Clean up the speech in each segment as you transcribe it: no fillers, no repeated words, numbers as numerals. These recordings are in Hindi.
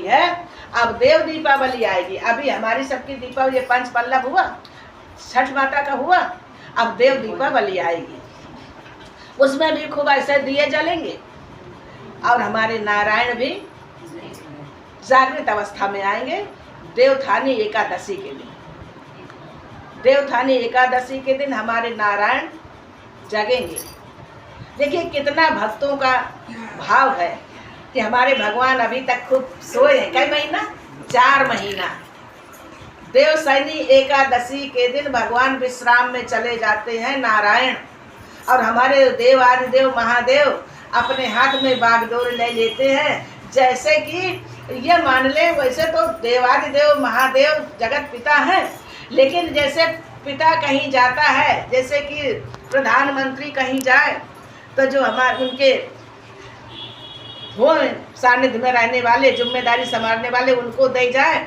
है, अब देव दीपावली आएगी। अभी हमारी सबकी दीपावली पंच पल्लव हुआ, छठ माता का हुआ, अब देव दीपावली आएगी, उसमें भी खूब ऐसे दिए जलेंगे और हमारे नारायण भी जागृत अवस्था में आएंगे। देवथानी एकादशी के दिन, देवथानी एकादशी के दिन हमारे नारायण जगेंगे। देखिए कितना भक्तों का भाव है कि हमारे भगवान अभी तक खूब सोए हैं। कई महीना? 4 महीना। देवशयनी एकादशी के दिन भगवान विश्राम में चले जाते हैं नारायण, और हमारे देव आदिदेव महादेव अपने हाथ में बागडोर ले लेते हैं। जैसे कि ये मान ले, वैसे तो देवादिदेव महादेव जगत पिता हैं, लेकिन जैसे पिता कहीं जाता है, जैसे कि प्रधानमंत्री कहीं जाए तो जो हमारे उनके हो सानिध्य में रहने वाले, जिम्मेदारी संभालने वाले, उनको दे जाए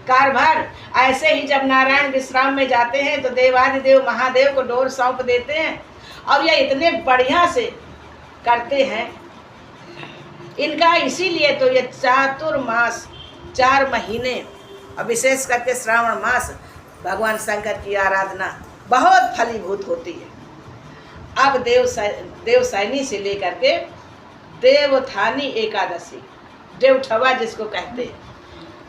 कारभार, ऐसे ही जब नारायण विश्राम में जाते हैं तो देवादिदेव महादेव को डोर सौंप देते हैं। और ये इतने बढ़िया से करते हैं इनका, इसीलिए तो ये चातुर्मास 4 महीने, और विशेष करके श्रावण मास भगवान शंकर की आराधना बहुत फलीभूत होती है। अब देवशयनी से लेकर के देवथानी एकादशी, देवठवा जिसको कहते हैं,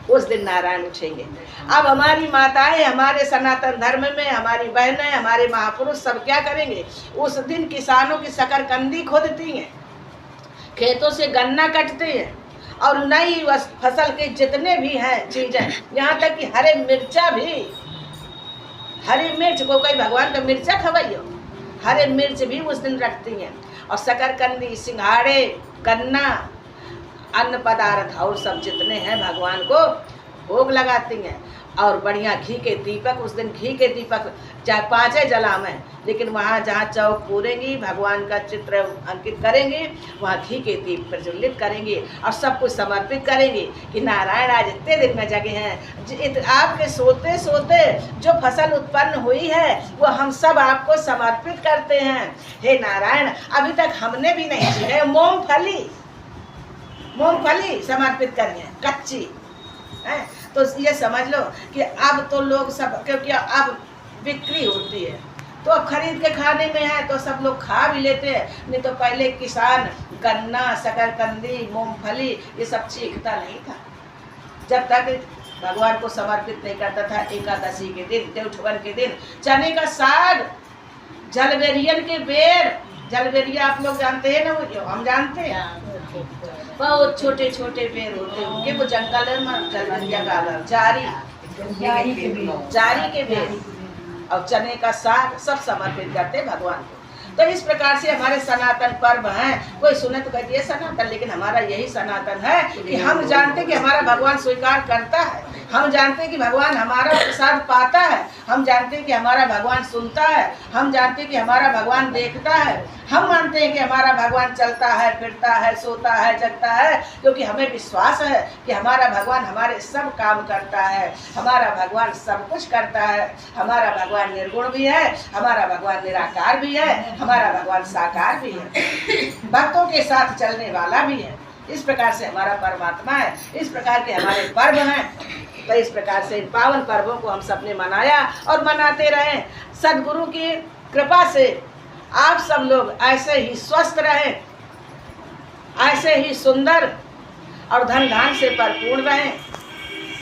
उस दिन नारायण उठेंगे। अब हमारी माताएं, हमारे सनातन धर्म में हमारी बहनें, हमारे महापुरुष सब क्या करेंगे? उस दिन किसानों की शकरकंदी खोदती हैं, खेतों से गन्ना कटते हैं, और नई फसल के जितने भी हैं चीजें, यहाँ तक कि हरे मिर्चा भी, हरी मिर्च को कोई भगवान का मिर्चा खवाइयो, हरे मिर्च भी उस दिन रखती हैं। और शकरकंदी, सिंघाड़े, गन्ना, अन्न पदार्थ और सब जितने हैं भगवान को भोग लगाती हैं। और बढ़िया घी के दीपक, उस दिन घी के दीपक चाहे 5 जलावें, लेकिन वहाँ जहाँ चौक पूरेंगी, भगवान का चित्र अंकित करेंगे, वहाँ घी के दीप प्रज्वलित करेंगे और सब कुछ समर्पित करेंगे कि नारायण आज इतने दिन में जगे हैं, आपके सोते सोते जो फसल उत्पन्न हुई है वो हम सब आपको समर्पित करते हैं। हे नारायण, अभी तक हमने भी नहीं की है, मूंगफली समर्पित करिए कच्ची है। तो ये समझ लो कि अब तो लोग सब, क्योंकि अब बिक्री होती है तो अब खरीद के खाने में है तो सब लोग खा भी लेते हैं, नहीं तो पहले किसान गन्ना, शकरकंदी, मूंगफली ये सब चीखता नहीं था जब तक भगवान को समर्पित नहीं करता था। एकादशी के दिन, देवठवन के दिन चने का साग, जलबेरियन के बेर, जलबेरिया आप लोग जानते हैं ना, वो हम जानते हैं, बहुत छोटे छोटे पेड़ होते होंगे, वो जंगल में जलबेरिया का अलग, जारी के बेर और चने का साग सब समर्पित करते हैं भगवान को। तो इस प्रकार से हमारे सनातन पर्व हैं। कोई सुने तो कहती है सनातन, लेकिन हमारा यही सनातन है कि हम जानते कि हमारा भगवान स्वीकार करता है, हम जानते कि भगवान हमारा प्रसाद पाता है, हम जानते कि हमारा भगवान सुनता है, हम जानते कि हमारा भगवान देखता है, हम मानते हैं कि हमारा भगवान चलता है, फिरता है, सोता है, जगता है, क्योंकि हमें विश्वास है कि हमारा भगवान हमारे सब काम करता है, हमारा भगवान सब कुछ करता है। हमारा भगवान निर्गुण भी है, हमारा भगवान निराकार भी है, हमारा भगवान साकार भी है, भक्तों के साथ चलने वाला भी है। इस प्रकार से हमारा परमात्मा है, इस प्रकार के हमारे पर्व हैं। तो इस प्रकार से इन पावन पर्वों को हम सबने मनाया और मनाते रहे। सद्गुरु की कृपा से आप सब लोग ऐसे ही स्वस्थ रहें, ऐसे ही सुंदर और धन धान से भरपूर रहें।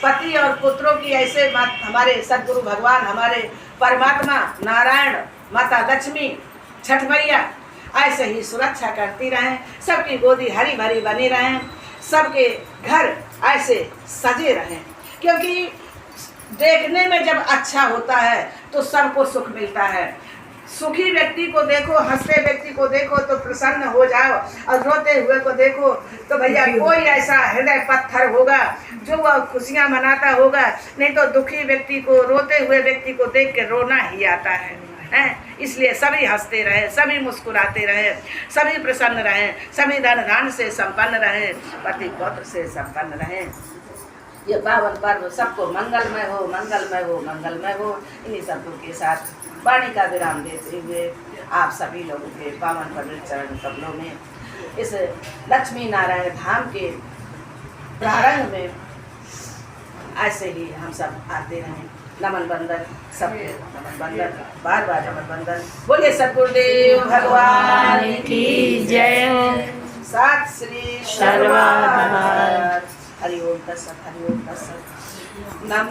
पति और पुत्रों की ऐसे हमारे सद्गुरु भगवान, हमारे परमात्मा नारायण, माता लक्ष्मी, छठ मैया ऐसे ही सुरक्षा करती रहें। सबकी गोदी हरी भरी बनी रहें, सबके घर ऐसे सजे रहें, क्योंकि देखने में जब अच्छा होता है तो सबको सुख मिलता है। सुखी व्यक्ति को देखो, हंसते व्यक्ति को देखो तो प्रसन्न हो जाओ, और रोते हुए को देखो तो भैया कोई ऐसा हृदय पत्थर होगा जो वह खुशियां मनाता होगा, नहीं तो दुखी व्यक्ति को, रोते हुए व्यक्ति को देख के रोना ही आता है। इसलिए सभी हंसते रहें, सभी मुस्कुराते रहें, सभी प्रसन्न रहें, सभी धन धान से संपन्न रहें, पति पौत्र से संपन्न रहें। ये पावन पर्व सबको मंगलमय हो, मंगलमय हो, मंगलमय हो। इन्हीं शब्दों के साथ वाणी का विराम देते हुए आप सभी लोगों के पावन पवित्र चरण कमलों में इस लक्ष्मी नारायण धाम के प्रारंभ में ऐसे ही हम सब आते रहे। नमन बंदन सबके, नमन बंदन, बार बार नमन बंदन। बोले सतगुरुदेव भगवान की जय हो। सात श्री सर्वभक्त। हरि ओम तत्सत, हरि ओम तत्सत। नमो